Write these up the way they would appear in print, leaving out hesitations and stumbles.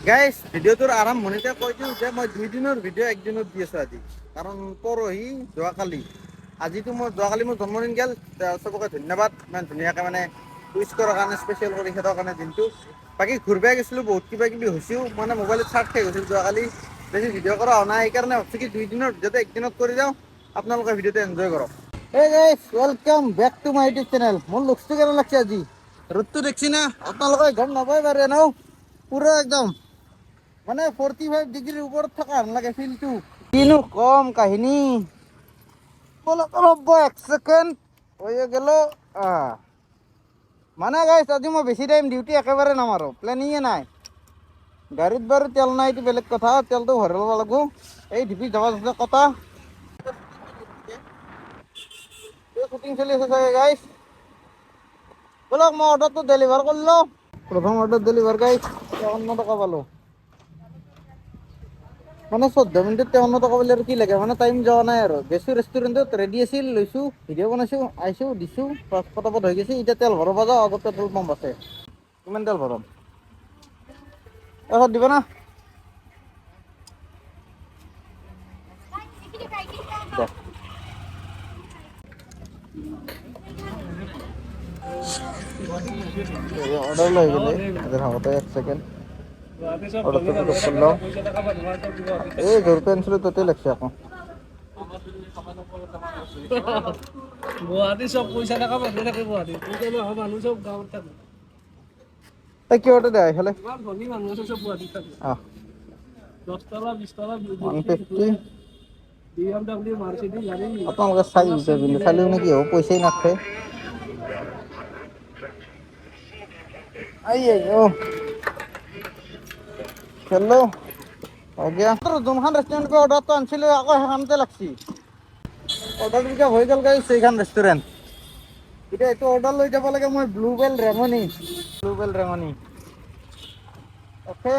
Guys ভিডিঅ'টোৰ আৰম্ভণিতে কৈ দিওঁ যে মই 2 দিনৰ ভিডিঅ' একদিনত দি আছোঁ আজি। কাৰণ পৰহি যোৱাকালি আজিতো যোৱাকালি মোৰ জন্মদিন গ'ল। চবকে ধন্যবাদ ইমান ধুনীয়াকৈ মানে উইচ কৰাৰ কাৰণে, স্পেচিয়েল কৰি সিহঁতৰ কাৰণে দিনটো। বাকী ঘূৰিব গৈছিলোঁ, বহুত কিবা কিবি হৈছেও, মানে মোবাইলত চাৰ্জ শেষ হৈছিল যোৱাকালি। বেছি ভিডিঅ' কৰা হোৱা নাই, সেইকাৰণে ভাবিছোঁ কি 2 দিনৰ ভিডিঅ'টো একদিনত কৰি যাওঁ, আপোনালোকে ভিডিঅ'টো এনজয় কৰক। Hey guys welcome back to my YouTube channel. মোৰ লুকছটো কেনে লাগছে আজি? ৰ'দটো দেখছি না? আপোনালোকে গম নাপাই বাৰু এনেও পুৰা একদম মানে 45 ডিগ্ৰীৰ ওপৰত থকা হেন লাগে ফিলটো। কিনো কম কাহিনী, ৰ'ব এক ছেকেণ্ড হৈ গেল। মানে গাইছ আজি মই বেছি টাইম ডিউটি একেবাৰে নামাৰো, প্লেনিঙে নাই। গাড়ীত বাৰু তেল নাই, এইটো বেলেগ কথা, তেলটো ভৰাই ল'ব লাগিব। এই ডিপি যাবা আছে কটা শ্বুটিং চলি আছে চাগে গাইছ। বলক মই অৰ্ডাৰটো ডেলিভাৰ কৰি লওঁ। প্ৰথম অৰ্ডাৰ ডেলিভাৰ গাইছ, 53 টকা পালোঁ। মানে 14 মিনিটত 53 টকা পালে আৰু কি লাগে, মানে টাইম যোৱা নাই আৰু। গৈছোঁ ৰেষ্টুৰেণ্টত, ৰেডি আছিল, লৈছোঁ, ভিডিঅ' বনাইছোঁ, আহিছোঁ, দিছোঁ, পটাপট হৈ গৈছে। এতিয়া তেল ভৰাব যাওঁ, আগত পেট্ৰল পাম্প আছে। কিমান তেল ভৰাম? দিব না দে। অৰ্ডাৰ লৈ গ'লে ভাগতে 1 ছেকেণ্ড অৰ্ডাৰটো পিক আপ কৰি লওঁ। এই য'ৰ পৰা আনিছিলোঁ তাতে লাগছে আকৌ। গুৱাহাটী চব পইচা থকা মানুহ থাকে গুৱাহাটীত, পইচা নোহোৱা মানুহ চব গাঁৱত থাকে। এই কি অৰ্ডাৰ দিয়া এইফালে? ইমান ধনী মানুহ আছে চব গুৱাহাটীত থাকে। 10 তলা 20 তলা 150। BMW মাৰ্চিডিজ গাড়ী আপোনালোকে চাই পুৰা আহিছে চিল কিন্তু পিন্ধে চালেও একদম। নেকি হ'ব, পইচাই নাথাকে। হেল্ল'। যোনখন ৰেষ্টুৰেণ্টৰ পৰা অৰ্ডাৰটো আনিছিলোঁ আকৌ সেইখনতে লাগছি। অৰ্ডাৰটো এতিয়া হৈ গ'ল গাইছ, এইখন ৰেষ্টুৰেণ্ট। এতিয়া এইটো অৰ্ডাৰ লৈ যাব লাগে মই ব্লুবেল ৰেঙনি, ব্লুবেল ৰেঙনি। অ'কে।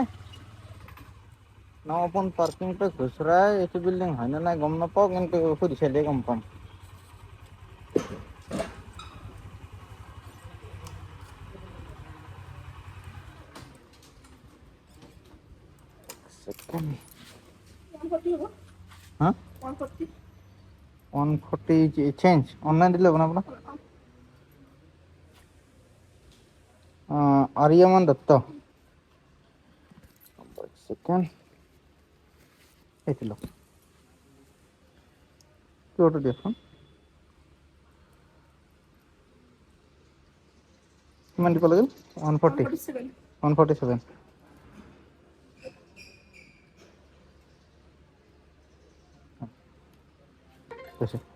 নাও ওপন পাৰ্কিং পে ঘুচ ৰাহা হ্যায়, এইটো বিল্ডিং হয় নে নাই গম নাপাওঁ, কিন্তু সুধি চাইলে গম পাম। হা? 140 চেঞ্জ অনলাইন দিলে হ'ব না আপোনাক? আৰিয়ামান দত্ত। ছেকেণ্ড এইটো লওক। কিউআৰটো দিয়কচোন। কিমান দিব লাগিল? 147। 147।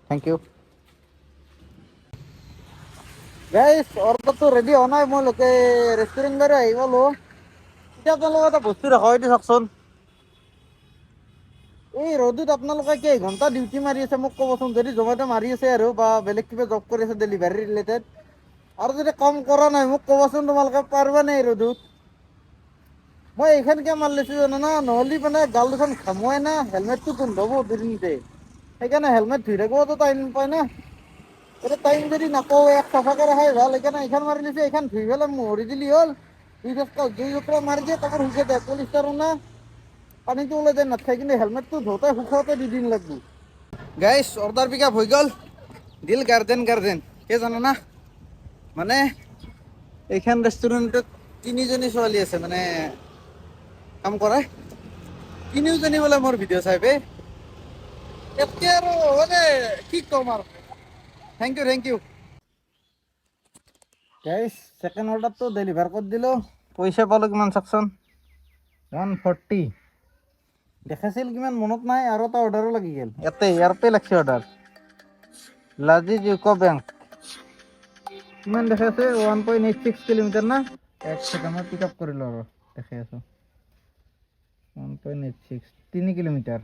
Thank you. গাইছ অৰ্ডাৰটো ৰেডি হোৱা নাই, মই ৰেষ্টুৰেণ্ট বাৰু আহি পালোঁ। এতিয়া আপোনালোকে এটা বস্তু দেখা এইটো চাওকচোন। এই ৰ'দত আপোনালোকে কেইঘণ্টা ডিউটি মাৰি আছে মোক ক'বচোন। যদি জমেটো মাৰি আছে আৰু বা বেলেগ কিবা জব কৰি আছে ডেলিভাৰী ৰিলেটেড, আৰু যদি কাম কৰা নাই মোক ক'বচোন। তোমালোকে পাৰিবা নে এই ৰ'দত? মই এইখন কিয় মাৰি লৈছোঁ জানা, নহ'লে মানে গাল দুখন ঘামুৱাই না, হেলমেটটো গোন্ধাব দুদিনতে। সেইকাৰণে হেলমেট ধুই থাকিবতো টাইম নাপায় না। এতিয়া টাইম যদি নাপাওঁ, এক চাফাকে ৰখাই ভাল। সেইকাৰণে এইখন মাৰি লৈছোঁ, এইখন ধুই পেলাই মোহাৰি দিলে হ'ল। দুই মাৰি দিয়ে কাপোৰ শুকাই যায়, পলিষ্টাৰৰ না। পানীটো ওলাই যায় নাথাকে, কিন্তু হেলমেটটো ধোওঁতে শুকাওঁতে 2 দিন লাগিব। গাইছ অৰ্ডাৰ পিক আপ হৈ গ'ল। দিল গাৰ্ডেন কিয় জানা না? মানে এইখন ৰেষ্টুৰেণ্টত 3জনী ছোৱালী আছে, মানে কাম কৰে। 3জনী বোলে মোৰ ভিডিঅ' চাই বে। এতকে আৰু মানে কি কম আৰু। Thank you. গাইছ ছেকেণ্ড অৰ্ডাৰটো ডেলিভাৰ কৰি দিলোঁ। পইচা পালোঁ কিমান চাওকচোন, 140। দেখাইছিল কিমান মনত নাই, আৰু এটা অৰ্ডাৰো লাগি গ'ল। ইয়াৰ পৰাই লাগছে অৰ্ডাৰ। Lazeez UCO bank. কিমান দেখাইছে? 1.86 কিলোমিটাৰ না? এক ছেকেণ্ড মই পিক আপ কৰিলোঁ আৰু দেখাই আছোঁ। 1.86 3 কিলোমিটাৰ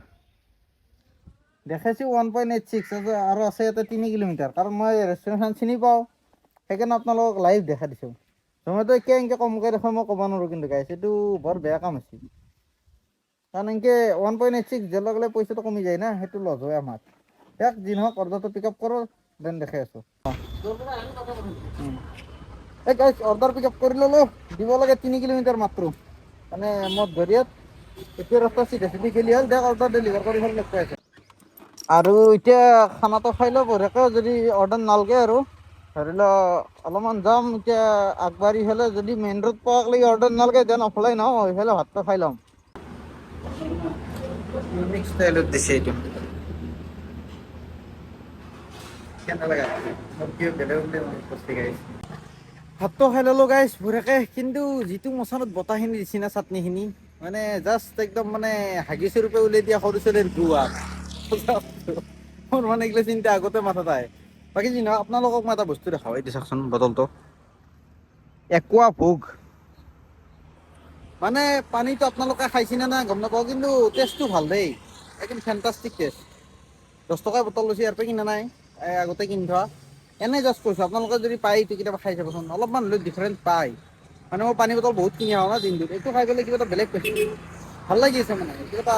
দেখাইছোঁ। 1.86 আৰু আছে ইয়াতে 3 কিলোমিটাৰ। কাৰণ মই ৰেষ্টুৰেণ্টখন চিনি পাওঁ, সেইকাৰণে আপোনালোকক লাইভ দেখাই দিছোঁ। জমেটো কিয় এনেকৈ কমকৈ দেখুৱাই মই ক'ব নোৱাৰোঁ, কিন্তু গাইছ এইটো বৰ বেয়া কাম হৈছে। কাৰণ এনেকৈ 1.86 দিয়াৰ লগে লগে পইচাটো কমি যায় না, সেইটো লছ হয় আমাৰ। যি নহওক অৰ্ডাৰটো পিক আপ কৰোঁ, দেন দেখাই আছোঁ। এই গাইছ অৰ্ডাৰ পিক আপ কৰি ল'লোঁ। দিব লাগে 3 কিলোমিটাৰ মাত্ৰ। মানে মোৰ ধৰিয়াত এতিয়া ৰাস্তা চিধা চিধি গেলি হ'ল দেখ অৰ্ডাৰ ডেলিভাৰ কৰি ভাল লাগতে আছে আৰু এতিয়া খানাটো খাই লওঁ বঢ়িয়াকৈ যদি অৰ্ডাৰ নালগে আৰু ধৰি ল অলপমান যাম এতিয়া আগবাঢ়ি ফেলে যদি মেইন ৰোড পোৱাক লাগি অৰ্ডাৰ নালগে দেন অফলাই নহওঁ এইফালে ভাতটো খাই ল'ম ইউনিক ষ্টাইলত দিছে এইটো কেনে লাগা মোৰ কি বেলেগ মনত পৰছি গাইছ ভাতটো খাই ল'লোঁ গাইছ বঢ়িয়াকৈ কিন্তু যিটো মচনত বতাহখিনি দিছি না চাটনিখিনি মানে জাষ্ট একদম মানে হাগিছৰ ৰূপে উলিয়াই দিয়া সৰু ছোৱালীৰ গু আৰু মোৰ মানে এইগিলা চিন্তা আগতে মাথাত আহে বাকী যি নহয় আপোনালোকক মই এটা বস্তু দেখাওঁ এইটো চাওকচোন বটলটো একুৱা ভোগ মানে পানীটো আপোনালোকে খাইছেনে নাই গম নাপাওঁ কিন্তু টেষ্টটো ভাল দেই একদম ফেণ্টাষ্টিক টেষ্ট 10 টকা বটল লৈছে ইয়াৰ পৰা কিনা নাই আগতে কিনি থোৱা এনেই জাষ্ট কৈছোঁ আপোনালোকে যদি পায় এইটো কেতিয়াবা খাই চাবচোন অলপমান হ'লেও ডিফাৰেঞ্চ পায় মানে মই পানী বটল বহুত কিনি আহোঁ না দিনটোত এইটো খাই পেলাই কিবা এটা বেলেগ পাইছোঁ ভাল লাগি আছে মানে কিবা এটা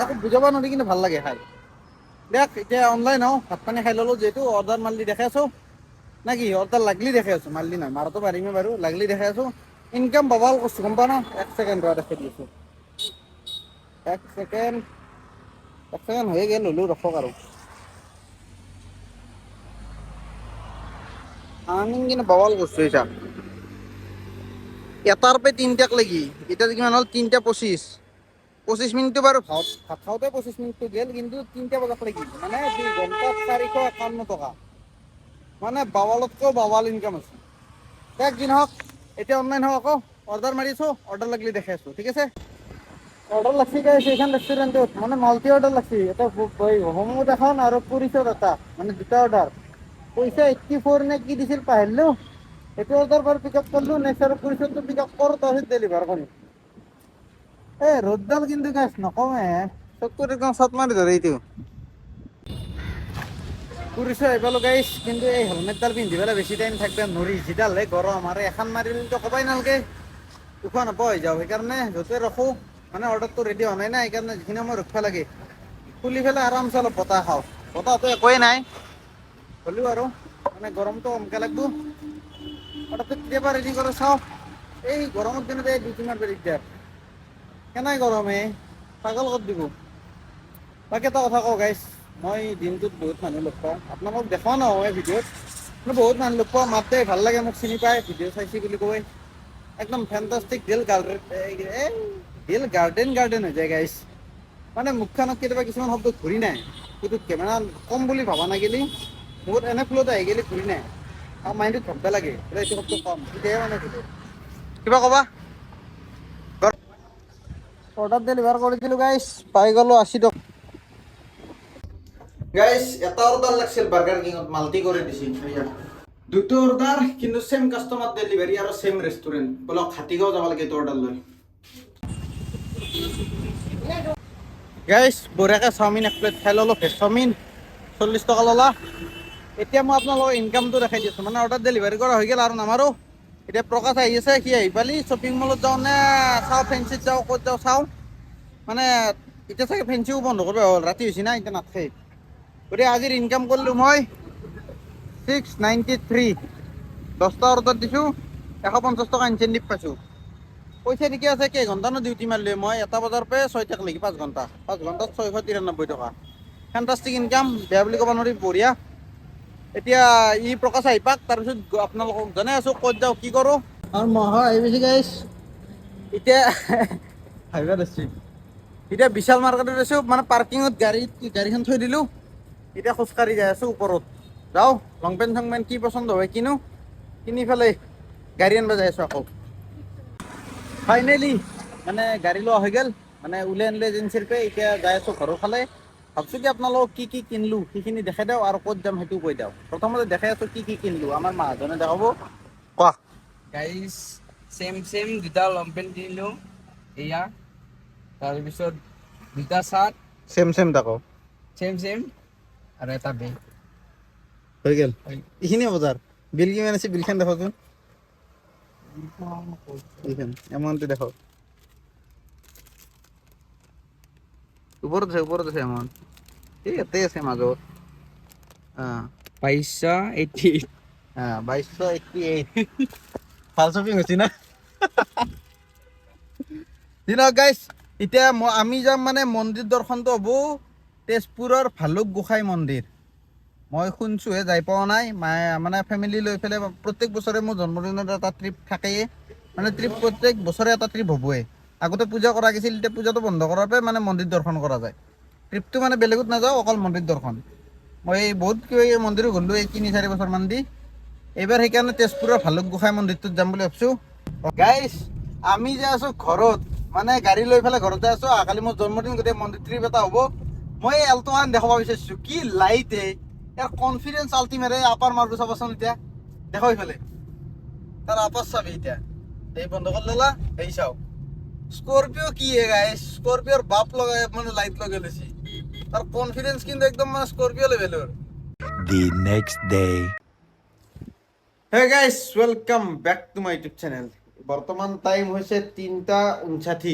একো বুজাব নোৱাৰি কিন্তু ভাল লাগে খাই দিয়ক এতিয়া অনলাইন হওঁ ভাত পানী খাই ল'লোঁ যিহেতু অৰ্ডাৰ মাৰিলি দেখাই আছোঁ না কি অৰ্ডাৰ লাগলি দেখাই আছোঁ মাৰিলি নহয় মাৰতো পাৰিমেই বাৰু লাগলি দেখাই আছোঁ ইনকাম বাবাল কৰিছোঁ গম পোৱা না এক ছেকেণ্ড ৰ দেখাই দি আছোঁ এক ছেকেণ্ড হৈয়ে গ'ল হ'লেও ৰখক আৰু আমি কিন্তু বাবাল কৰিছোঁ এতিয়া এটাৰ পৰা 3টাক লাগি এতিয়া কিমান হ'ল 3:25 মিনিটটো বাৰু ভাত খাওঁতে 25 মিনিটটো গ'ল কিন্তু 3টা বজাত লাগি মানে 2 ঘণ্টাত 451 টকা মানে বাৱালতকৈ বাৱাল ইনকাম আছে এক দিন হওক এতিয়া অনলাইন হওক আকৌ অৰ্ডাৰ মাৰিছোঁ অৰ্ডাৰ লাগিলে দেখাই আছোঁ ঠিক আছে অৰ্ডাৰ লাগছি গাইছ এইখন ৰেষ্টুৰেণ্টত মানে মাল্টি অৰ্ডাৰ লাগছি এটা হোমত এখন আৰু পুৰিচত এটা মানে দুটা অৰ্ডাৰ পইচা 84 নে কি দিছিল পাহৰিলোঁ এইটো অৰ্ডাৰ বাৰু পিক আপ কৰিলোঁ নেক্সট আৰু পুৰিচতটো পিক আপ কৰোঁ তাৰপিছত ডেলিভাৰ কৰিম এই ৰ'দডাল কিন্তু গাইছ নকওঁৱে চকুত একদম চট মাৰি ধৰে এইটো পুৰিচো আহি পালোঁ গাইছ কিন্তু এই হেলমেটডাল পিন্ধি পেলাই বেছি টাইম থাকিব নোৱাৰি যিডালহে গৰম আৰু এখন মাৰিলেতো ক'বাই নালাগে উশাহ নোপোৱা হৈ যাওঁ সেইকাৰণে য'তে ৰখোঁ মানে অৰ্ডাৰটো ৰেডি হোৱা নাই না সেইকাৰণে যিখিনি সময় ৰখিব লাগে খুলি পেলাই আৰামছে অলপ বতাহ খাওঁ বতাহটো একোৱেই নাই হ'লেও আৰু মানে গৰমটো কমকৈ লাগব অৰ্ডাৰটো কেতিয়াবা ৰেডি কৰোঁ চাওঁ এই গৰমত দিনত এই ডিউটি মাৰিব দিগদাৰ কেনাই গৰমে পাগল কৰি দিব বাকী এটা কথা কওঁ গাইছ মই দিনটোত বহুত মানুহ লগ পাওঁ আপোনালোকক দেখুওৱা নহয় ভিডিঅ'ত মই বহুত মানুহ লগ পাওঁ মাতে ভাল লাগে মোক চিনি পায় ভিডিঅ' চাইছি বুলি কয় একদম ফেণ্টাষ্টিক দিল গাৰ্ডেন হৈ যায় গাইছ মানে মুখখনত কেতিয়াবা কিছুমান শব্দ ঘূৰি নাই কিন্তু কেমেৰা কম বুলি ভাবা নাগিলি বহুত এনে ফ্ল'ত আহি গেলি ঘূৰি নাই আৰু মাইণ্ডত ধৰিব লাগে এইটো শব্দ কম তেতিয়াহে মানে ঘূৰে কিবা ক'বা অৰ্ডাৰ ডেলিভাৰ কৰি দিলোঁ গাইছ পাই গ'লোঁ 80 টকা গাইছ এটা অৰ্ডাৰ লাগিছিল বাৰ্গাৰ কিঙত মাল্টি কৰি দিছিল দুটো অৰ্ডাৰ কিন্তু চেম কাষ্টমাৰ ডেলিভাৰী আৰু চেম ৰেষ্টুৰেণ্ট বলক হাতীগাঁও যাব লাগে এইটো অৰ্ডাৰ লৈ গাইছ বঢ়িয়াকৈ চাওমিন এক প্লেট খাই ল'লোঁ ভেজ চাওমিন 40 টকা ল'লা এতিয়া মই আপোনালোকৰ ইনকামটো দেখাই দিছোঁ মানে অৰ্ডাৰ ডেলিভাৰী কৰা হৈ গ'ল আৰু নামাৰো এতিয়া প্ৰকাশ আহি আছে সি আহি পালি শ্বপিং মলত যাওঁ নে চাওঁ ফেঞ্চিত যাওঁ ক'ত যাওঁ চাওঁ মানে এতিয়া চাগে ফেঞ্চিও বন্ধ কৰিব হ'ল ৰাতি হৈছে না এতিয়া নাথাকে গতিকে আজিৰ ইনকাম কৰিলোঁ মই 693 10টা অৰ্ডাৰ দিছোঁ 150 টকা ইনচেণ্টিভ পাইছোঁ পইচা ঠিকে আছে কেইঘণ্টানো ডিউটি মাৰিলোঁ মই 1টা বজাৰ পৰা 6টাক লাগি 5 ঘণ্টাত 693 টকা ফেণ্টাষ্টিক ইনকাম বেয়া বুলি ক'ব নোৱাৰি বঢ়িয়া এতিয়া ই প্ৰকাশ আহি পাক তাৰপিছত আপোনালোকক জনাই আছোঁ ক'ত যাওঁ কি কৰোঁ আৰু মহা আহি গৈছে গাইছ এতিয়া ভাবিব ধৰিছোঁ এতিয়া বিশাল মাৰ্কেটত আছোঁ মানে পাৰ্কিঙত গাড়ীখন থৈ দিলোঁ এতিয়া খোজকাঢ়ি যাই আছোঁ ওপৰত যাওঁ লং পেণ্ট চং পেণ্ট কি পচন্দ হয় কিনি পেলাই গাড়ী আনিব যাই আছোঁ আকৌ ফাইনেলি মানে গাড়ী লোৱা হৈ গ'ল মানে উলিয়াই আনিলে এজেঞ্চিৰ পৰা এতিয়া যাই আছোঁ ঘৰৰ ফালে ভাবছোঁ কি আপোনালোকক কি কিনিলোঁ সেইখিনি দেখাই দিওঁ আৰু ক'ত যাম সেইটো কৈ দিওঁ প্ৰথমতে দেখাই আছোঁ কি কিনিলোঁ আমাৰ মাহঁতে দেখাব কোৱা গাইজ চেম দুটা লং পেণ্ট কিনিলোঁ এয়া তাৰপিছত দুটা চাৰ্ট চেম তাকো চেম আৰু এটা বেগ হৈ গ'ল এইখিনিয়ে বজাৰ বিল কিমান আছে বিলখন দেখাওঁচোন এইখন এমাউণ্টটো দেখাওক ওপৰত আছে এমাউণ্ট এই ইয়াতে আছে মাজত 2288 2288 ভাল শ্বপিং হৈছে না দিনক গাইছ এতিয়া আমি যাম মানে মন্দিৰ দৰ্শনটো হ'ব তেজপুৰৰ ভালুক গোসাঁই মন্দিৰ মই শুনছোঁহে যাই পোৱা নাই মানে ফেমিলি লৈ পেলাই প্ৰত্যেক বছৰে মোৰ জন্মদিনত এটা ট্ৰিপ থাকেই মানে ট্ৰিপ প্ৰত্যেক বছৰে এটা ট্ৰিপ হ'বই আগতে পূজা কৰা গৈছিল এতিয়া পূজাটো বন্ধ কৰাৰ পৰা মানে মন্দিৰ দৰ্শন কৰা যায় ট্ৰিপটো মানে বেলেগত নাযাওঁ অকল মন্দিৰ দৰ্শন মই বহুত কিবা মন্দিৰো গ'লোঁ এই 3-4 বছৰমান দি এইবাৰ সেইকাৰণে তেজপুৰৰ ভালুক গোসাঁই মন্দিৰটোত যাম বুলি ভাবিছোঁ গাইছ আমি যে আছোঁ ঘৰত মানে গাড়ী লৈ পেলাই ঘৰতে আছোঁ কালি মোৰ জন্মদিন গোটেই মন্দিৰ ট্ৰিপ এটা হ'ব মই এই এল্টোখন দেখাব বিচাৰিছোঁ কি লাইটে ইয়াৰ কনফিডেন্স আল্টিমেট আপাৰ মাৰটো চাবাচোন এতিয়া দেখো এইফালে তাৰ আপাৰ চাবি এতিয়া এই বন্ধ কৰি ল'লা এই চাও স্কৰপিঅ' কি গাইছ স্কৰপিঅ'ৰ বাপ লগাই মানে লাইট লগাই লৈছে তাৰ কনফিডেন্স কিন্তু একদম মানে স্কৰপিঅ' লেভেলৰ The next day. Hey guys, welcome back to my YouTube channel. বৰ্তমান টাইম হৈছে 3:59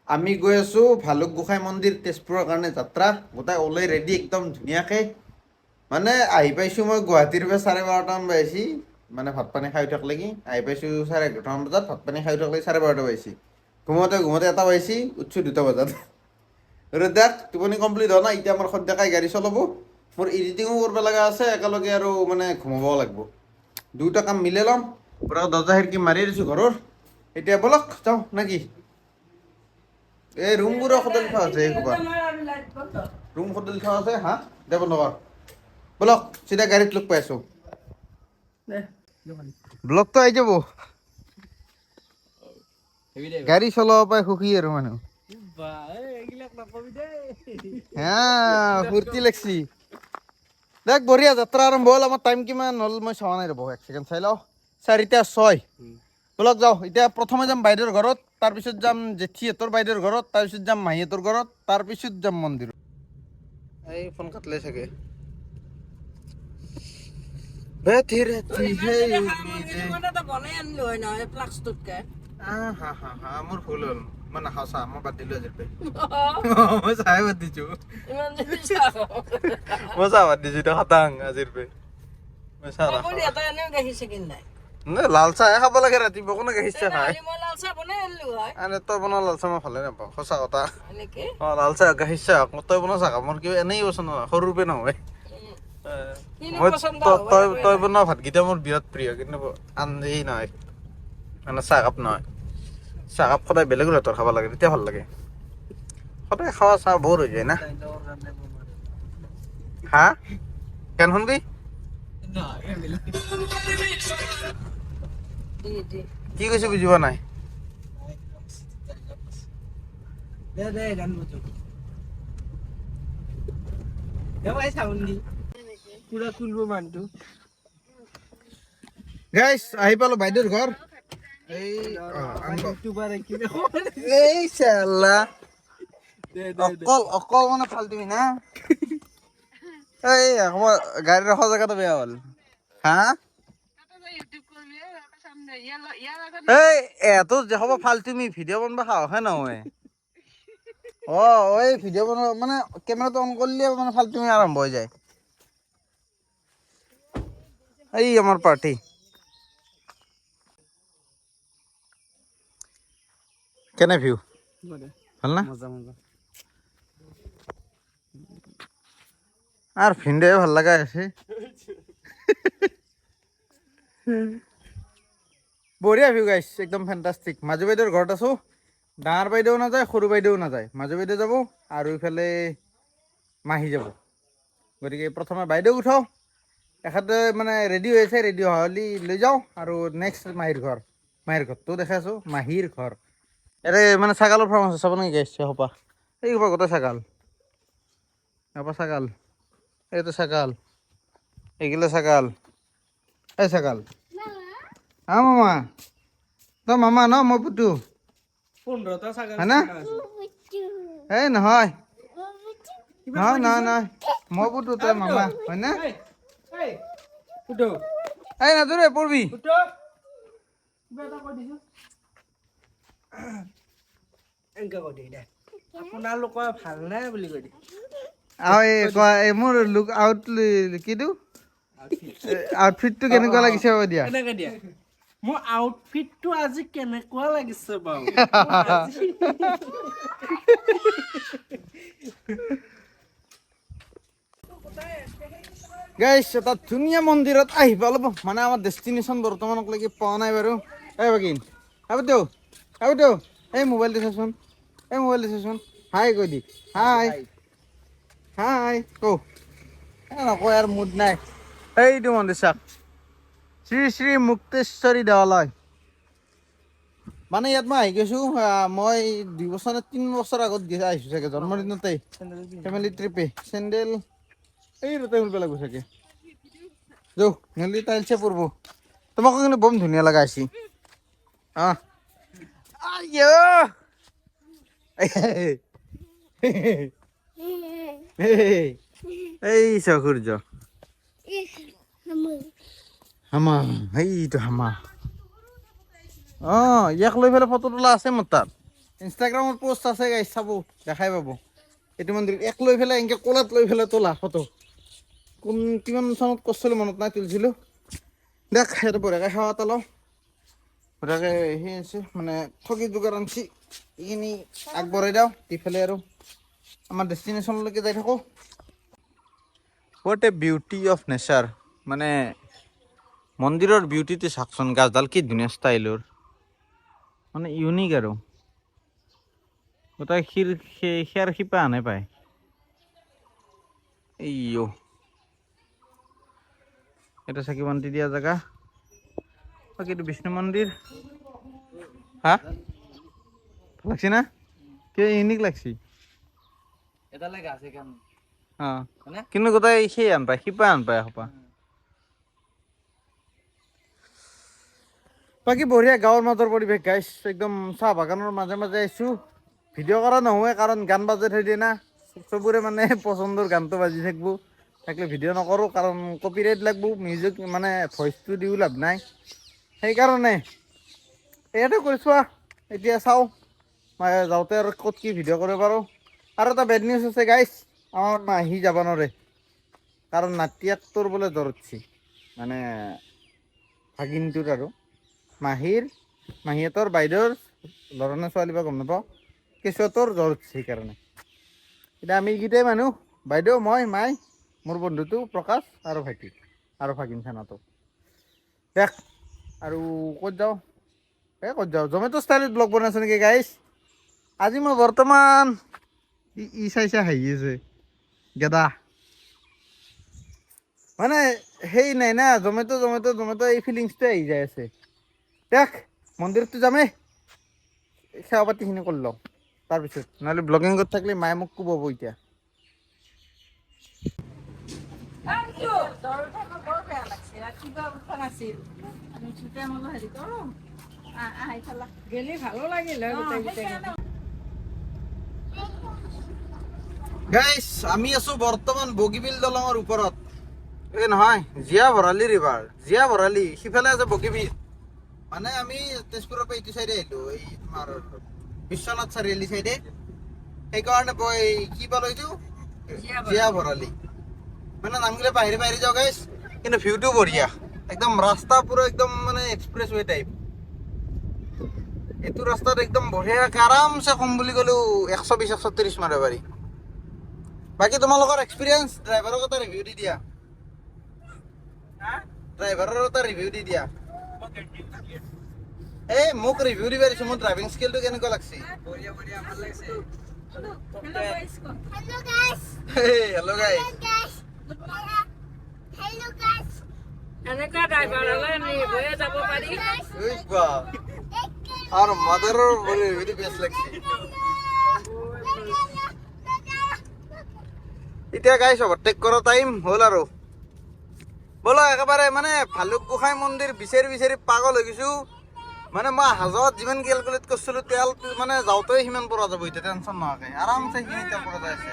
আমি গৈ আছো ভালুক গোসাঁই মন্দিৰ তেজপুৰৰ কাৰণে যাত্ৰা গোটাই ওলাই ৰেডি একদম ধুনীয়াকৈ মানে আহি পাইছোঁ মই গুৱাহাটীৰ পৰা 12:30মান বাজিছি মানে ভাত পানী খাই উঠাক লাগি আহি পাইছোঁ 11:30মান বজাত ভাত পানী খাই উঠাক লাগি 12:30 বাজিছি ঘুমোতে 1 বাজিছি উঠছোঁ 2 বজাত আৰু দেখ টোপনি কমপ্লিট হোৱা নাই এতিয়া আমাৰ সদ্যকাই গাড়ী চলাব মোৰ এডিটিঙো কৰিব লগা আছে একেলগে আৰু মানে ঘুমাবও লাগিব দুটা কাম মিলাই ল'ম পূৰা দৰ্জা খিৰিকী মাৰি দিছোঁ ঘৰৰ এতিয়া বলক যাওঁ নেকি এই ৰুমবোৰৰ হোটেল থোৱা আছে এই ক'বা ৰুম হোটেল থোৱা আছে হা দে বন্ধ কৰ বলক চিধা গাড়ীত লগ পাই আছোঁ ব্লগটো আহি যাব গাড়ী চলাব পাই সুখী আৰু মানুহ হা ফূৰ্তি লাগছি দেখ বঢ়িয়া যাত্ৰা আৰম্ভ হ'ল আমাৰ টাইম কিমান হ'ল মই চোৱা নাই ৰ'ব 1 ছেকেণ্ড চাই লওঁ 4:06 বলক যাওঁ এতিয়া প্ৰথমে যাম বাইদেউৰ ঘৰত তাৰপিছত যাম জেঠীহঁতৰ বাইদেউৰ ঘৰত তাৰপিছত যাম মাহীহঁতৰ ঘৰত তাৰপিছত যাম মন্দিৰত এই ফোন কাটলে চাগে মোৰ ভুল হ'ল মই নাখাওঁ চাহ মই বাদ দিলোঁ আজিৰ পৰা মই চাহে বাদ দিছোঁ মই চাহ বাদ দিছোঁ এতিয়া খাটাং আজিৰ পৰা মই চাহ নাই লাল চাহে খাব লাগে ৰাতিপুৱা কোনে গাখীৰ চাহ খায় আনে তই বনোৱা লাল চাহ মই ভালে নাপাওঁ সঁচা কথা অঁ লাল চাহ গাখীৰ চাহ তই বনোৱা চাহ মোৰ কিবা এনেই পচন্দ নহয় সৰুৰ পৰা নহয় মই তই বনোৱা ভাতকেইটা মোৰ বিৰাট প্ৰিয় কিন্তু এই নহয় মানে চাহকাপ নহয় চাহকাপ সদায় বেলেগৰ হাতৰ খাব লাগে তেতিয়া ভাল লাগে সদায় খাৱা চাহ বৰ হৈ যায় না হা কেন শুনবি কি কৈছে বুজি পোৱা নাই গাইছ আহি পালো বাইদেউৰ ঘৰ এই চাল্লা অকল মানে ফাল্টুমি না এই গাড়ী ৰখা জেগাটো বেয়া হ'ল হা এই এটো যে হ'ব ফাল্টুমি ভিডিঅ' বনাব সাহসে নহয় এই ভিডিঅ' বনাব মানে কেমেৰাটো অন কৰিলে মানে ফাল্টুমি আৰম্ভ হৈ যায় এই আমাৰ পাৰ্টি কেনে ভিউ ভাল না আর ভিন্ডে ভাল লাগা আছে বঢ়িয়া ভিউ গাইছ একদম ফেণ্টাষ্টিক মাজু বাইদেউৰ ঘৰত আছোঁ ডাঙৰ বাইদেউ নাযায় সৰু বাইদেউ নাযায় মাজু বাইদেউ যাব আৰু ইফালে মাহী যাব গতিকে প্ৰথমে বাইদেউ উঠাওঁ এখেতে মানে ৰেডি হৈ আছে ৰেডি হ'লে লৈ যাওঁ আৰু নেক্সট মাহীৰ ঘৰটো দেখাই আছোঁ মাহীৰ ঘৰ ইয়াতে মানে ছাগালৰ ফাৰ্ম আছে চাব নেকি গাইছে সোপা এই সোপা গোটেই ছাগাল এপা ছাগাল এইটো ছাগাল এইগিলা ছাগাল এই ছাগাল হা মামা তই মামা ন মই পুতু হয় না এই নহয় নহয় নহয় নহয় মই পুতু তই মামা হয় না এই নাজৰে পঢ়বি আপোনালোকৰ ভাল নাই বুলি কৈ দিয়ে এই মোৰ লুক আউট কিটো আউটফিটটো কেনেকুৱা লাগিছে হ'ব দিয়া মোৰ আউটফিটটো আজি কেনেকুৱা লাগিছে বাৰু গাইছ এটা ধুনীয়া মন্দিৰত আহিব অলপ মানে আমাৰ ডেষ্টিনেশ্যন বৰ্তমানলৈকে পোৱা নাই বাৰু এই বাকিন আবুতো এই মোবাইলটো চাচোন হাই কৈ দি হাই নকয় আৰু মুড নাই এইটো মন্দিৰ চাওক শ্ৰী শ্ৰী মুক্তেশ্বৰী দেৱালয় মানে ইয়াত মই আহি গৈছোঁ মই 2 বছৰ নে 3 বছৰ আগত আহিছোঁ চাগে জন্মদিনতে ফেমিলি ট্ৰিপে চেণ্ডেল এই ৰতে শুল পেলাব চাগে যৌ নেলি টাইলছে পৰব তোমাকো কিন্তু বম ধুনীয়া লগা আছে এই সূৰ্য হামা এইটো হামা ইয়াক লৈ পেলাই ফটো তোলা আছে মোৰ তাত ইনষ্টাগ্ৰামত পোষ্ট আছে গাইছ চাব দেখাই পাব এইটো মন্দিৰ এক লৈ পেলাই এনেকৈ কোলাত লৈ পেলাই তোলা ফটো কিমান চনত কৰিছিলোঁ মনত নাই তুলিছিলোঁ দেখ সেইটো বঢ়িয়াকৈ সেৱা এটা লওঁ বঢ়িয়াকৈ সেই আছে মানে ঠগি যোগাৰ আনছি এইখিনি আগবঢ়াই দিওঁ ইফালে আৰু আমাৰ ডেষ্টিনেশ্যনলৈকে যাই থাকোঁ what a beauty of nature মানে মন্দিৰৰ বিউটিটো চাওকচোন গাছডাল কি ধুনীয়া ষ্টাইলৰ মানে ইউনিক আৰু গোটেই খেৰ শিপা আনে পায় এইও এটা চাকি বন্তি দিয়া জেগা বাকী এইটো বিষ্ণু মন্দিৰ হা ভাল লাগছি না কিয় ইউনিক লাগছি কিন্তু গোটেই সেই আন পায় শিপা আন পায় এসোপা বাকী বঢ়িয়া গাঁৱৰ মাজৰ পৰিৱেশ গাইছ একদম চাহ বাগানৰ মাজে মাজে আহিছোঁ ভিডিঅ' কৰা নহয় কাৰণ গান বাজে থৈ দিয়ে না চবৰে মানে পচন্দৰ গানটো বাজি থাকিলে ভিডিঅ' নকৰোঁ কাৰণ কপিৰাইট লাগব মিউজিক মানে ভইচটো দিও লাভ নাই সেইকাৰণে ইয়াতে কৰিছোঁ এতিয়া চাওঁ মই যাওঁতে আৰু ক'ত কি ভিডিঅ' কৰিব পাৰোঁ আৰু এটা বেড নিউজ আছে গাইছ আমাৰ মাহী যাব নোৱাৰে কাৰণ নাতিয়েকটোৰ বোলে জ্বৰ উঠছি মানে ভাগিনটোৰ আৰু মাহীহঁতৰ বাইদেউৰ ল'ৰা নে ছোৱালী বা গম নাপাওঁ কেঁচুৱাটোৰ জ্বৰ উঠছে সেইকাৰণে এতিয়া আমি এইকেইটাই মানুহ বাইদেউ মই মাই মোৰ বন্ধুটো প্ৰকাশ আৰু ভাইটি আৰু ভাগিন খানাটো দেখ আৰু ক'ত যাওঁ জমেট' ষ্টাইলত ব্লগ বনাইছোঁ নেকি গাইছ আজি মই বৰ্তমান চাই হাঁহি আছে গেদা মানে সেই নাই না জমেট' এই ফিলিংছটোৱে আহি যাই আছে দেখ মন্দিৰততো যামেই সেৱা পাতিখিনি কৰি লওঁ তাৰপিছত নহ'লে ব্লগিঙত থাকিলে মায়ে মোক কোবাব এতিয়া গাইছ আমি আছো বৰ্তমান বগীবিল দলঙৰ ওপৰত এই নহয় জীয়া ভৰালি সিফালে আছে বগীবিল মানে আমি তেজপুৰৰ পৰা এইটো চাইডে আহিলোঁ এই তোমাৰ বিশ্বনাথ চাৰিআলি চাইডে সেইকাৰণে কি পালোঁ এইটো জীয়া ভৰালি মানে নামগিলে বাহিৰে যাওঁ গাইছ কিন্তু ভিউটো বঢ়িয়া একদম ৰাস্তা পুৰা একদম মানে এক্সপ্ৰেছ ৱে টাইপ এইটো ৰাস্তাত একদম বঢ়িয়াকৈ আৰামছে কম বুলি ক'লেও 120-130 মাৰিব পাৰি বাকী তোমালোকৰ এক্সপিৰিয়েঞ্চ ড্ৰাইভাৰক এটা ৰিভিউ দি দিয়া এই মোক ৰিভিউ দিব দিছোঁ মোৰ ড্ৰাইভিং স্কিলটো কেনেকুৱা লাগছে হেল্ল' গাইছ এনেকুৱা ড্ৰাইভাৰ হ'লে নিৰ্ভয়ে যাব পাৰি আৰু মাদাৰৰ ৰিভিউটো বেষ্ট লাগছে এতিয়া গাইছ অভাৰটেক কৰা টাইম হ'ল আৰু ব'লো একেবাৰে মানে ভালুক গোসাঁই মন্দিৰ বিচাৰি পাগল হৈ গৈছোঁ মানে মই হাজত যিমান কেলকুলেট কৰিছিলোঁ তেল মানে যাওঁতেই সিমান পৰা যাব এতিয়া টেনশ্যন নোহোৱাকৈ আৰামছে সেইখিনি তেল পৰা যায় আছে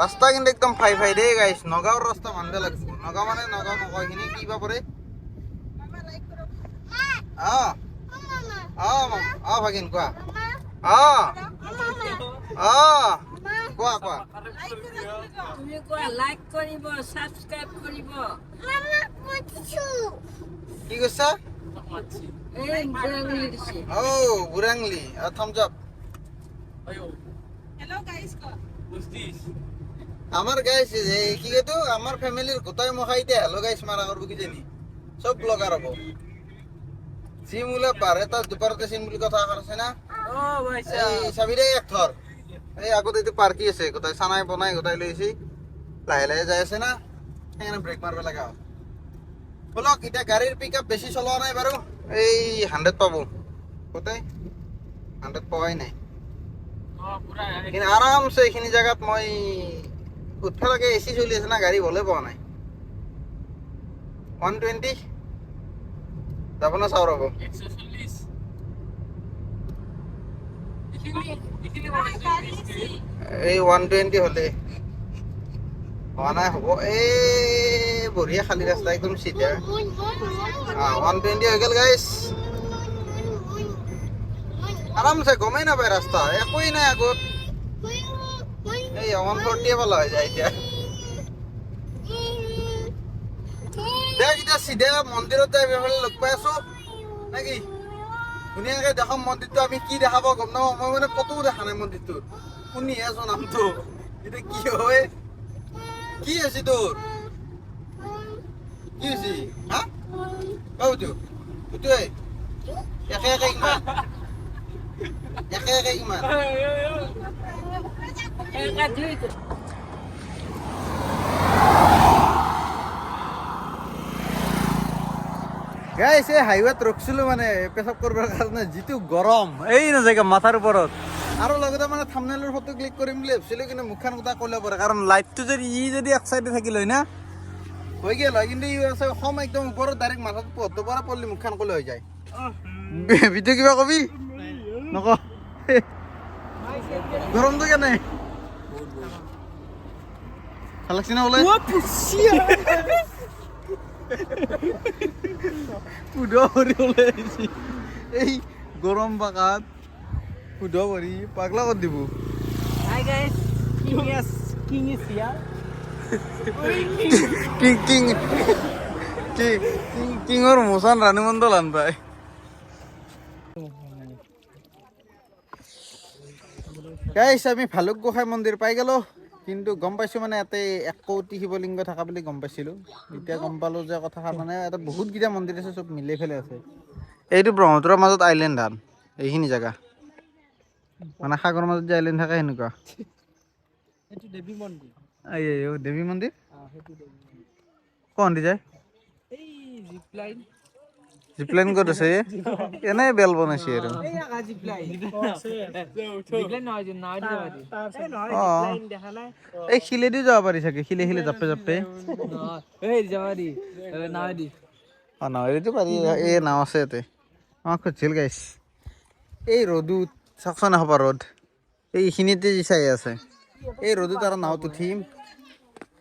ৰাস্তা কিন্তু একদম ফাই দেই গাইছ নগাঁৱৰ ৰাস্তা ভান্দে লাগছে নগাঁও নগাঁওখিনি কি বা পৰে ভাগিন কোৱা কোৱা তুমি কোৱা লাইক কৰিব, সাবস্ক্ৰাইব কৰিব কি কৈছা এই বুড়াগুলি দিছে ও বুৰাংলি থামছ আপ আমার গাইস কি কইতো আমার ফ্যামিলির গোটাই মখাইতে হ্যালো গাইস মারা করব কি জানি সব ব্লগার হবো সিমুলা পারে তা দুপারতে সিমুলি কথা আছে না ও ভাই এই সাবিরে এক থর এই আগতে তো পার্কি আছে গোটাই সানাই বনাই গোটাই লইছি লাহে লাহে যাই আছে না এখানে ব্রেক মারবে লাগা বলো এটা গাড়ির পিকআপ বেশি চলোৱা নাই বাৰু এই 100 পাবো কোথায় 100 পাওয়াই নাই কিন্তু আরামসে এইখিনি জায়গাত মই উঠবা লাগে এসি চলি আছে না গাড়ি বলে পাওয়া নাই 120 যাব না চাও রব 140 এই 120 হলে হওয়া নাই হব এই বঢ়িয়া খালি রাস্তা একদম সিধা 120 হয়ে গেল গাইস আরামসে গমেই না পায় রাস্তা একই নাই আগত এই 140 ভালো হয়ে যায় এতিয়া দেখ এটা সিধা মন্দিৰত যাই বেফালে লগ পাই আছো নাকি ধুনীয়াকে দেখাম মন্দিৰটো আমি কি দেখাব গম নাপাওঁ মই মানে ফটোও দেখা নাই মন্দিৰটো শুনিহে আছো নামটো এতিয়া কি হয় কি আছে তোৰ কি হৈছে হা বাবুটো এইটোৱে একে একে কিমান একে একে কিমান একা দুইটো গাইছ এই হাইৱেত ৰখিছিলোঁ মানে পেচাব কৰিবৰ কাৰণে যিটো গৰম এই নাযায় মাথাৰ ওপৰত আৰু লগতে মানে থাম্বনেইলৰ ফটো ক্লিক কৰিম বুলি ভাবিছিলোঁ কিন্তু মুখখন কথা ক'লে পৰে কাৰণ লাইটটো যদি এক চাইডে থাকিল হয় না হৈ গেল হয় কিন্তু সম একদম ওপৰত ডাইৰেক্ট মাথাত পথটোৰ পৰা পৰলি মুখখন ক'লে হৈ যায় ভিডিঅ' কিবা কবি নক গৰমটো কেনে ভাল লাগছে না ওলাই পুদৰি ওলাই আহিছে এই গৰম পাকাত পুদৰি পাগলা কৰি দিব Hi guys, King is here. কিঙৰ মোচান ৰাণী মণ্ডল আন পায় গাইছ আমি ভালুক গোসাঁই মন্দিৰ পাই গেলো কিন্তু গম পাইছো মানে ইয়াতে 1 কোটি শিৱলিংগ থকা বুলি গম পাইছিলো এতিয়া গম পালো যে কথা মানে এটা বহুত গিটা মন্দিৰ আছে সব মিলাই ফেলে আছে এইটো ব্ৰহ্মপুত্ৰৰ মাজত আইলেণ্ড ধান এইখিনি জায়গা মানে সাগৰৰ মাজত যে আইলেণ্ড থাকে সেনেকুৱা এইটো দেৱী মন্দিৰ এই দেৱী মন্দিৰ সেইটো দেৱী মন্দিৰ কোন দি যায় এই জিপলাইন জিপলাইন ক'ত আছে এনে বেল বনাইছে আৰু এই আগা জিপলাইন জিপলাইন নহয় যে নাও দি যাবা দি এই নহয় অ। জিপলাইন দেখা নাই এই শিলেদি যাব পাৰি চাগে শিলে জাপে জাপে এই যাবা দি নাও দি অ নাৱেদিতো পাৰি এই নাও আছে ইয়াতে আমাক খুজিছিল গাইছ এই ৰ'দত চাকচোন হ'ব ৰ'দ এইখিনিতে যি চাই আছে এই ৰ'দত আৰু নাওত উঠিম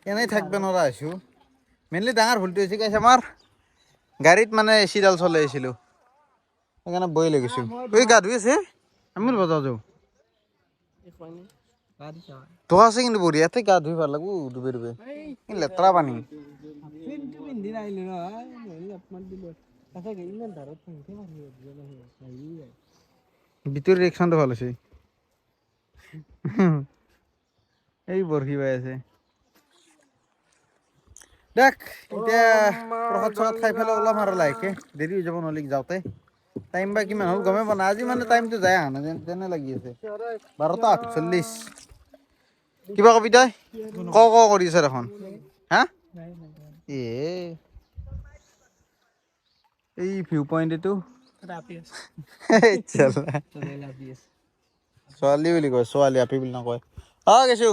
এনেই থাকিব নোৱাৰা হৈছোঁ মেইনলি ডাঙৰ ভুলটো হৈছে গাইছ আমাৰ গাড়ীত মানে এচিডাল চলাই আহিছিলোঁ সেইকাৰণে বৈ লাগিছোঁ ঐ গা ধুই আছে আমি বজাওঁ যাওঁ ধোৱা আছে কিন্তু বঢ়িয়া ইয়াতে গা ধুই ভাল লাগব ডুবে ডুবে লেতেৰা পানী পিন্টু পিন্ধি নাহিলো নহয় নহ'লে অপমান দিলো তাকে ইমান ধাৰত পিন্ধি ভিতৰৰ ৰিয়েকশ্যনটো ভাল হৈছে এই বৰশী বাই আছে দেখ এতিয়া প্ৰসাদ চসাদ খাই পেলাই ওলাম আৰু লাহেকে দেৰি হৈ যাব নহ'লে যাওঁতে টাইম বা কিমান হ'ল গমেই পোৱা নাই আজি মানে টাইমটো যায় আহা নাই যেনে লাগি আছে 12:48 কিবা কবি তই ক কৰি আছে দেখোন হা এ এই ভিউ পইণ্ট এইটো ছোৱালী বুলি কয় ছোৱালী আপি বুলি নকয় গৈছো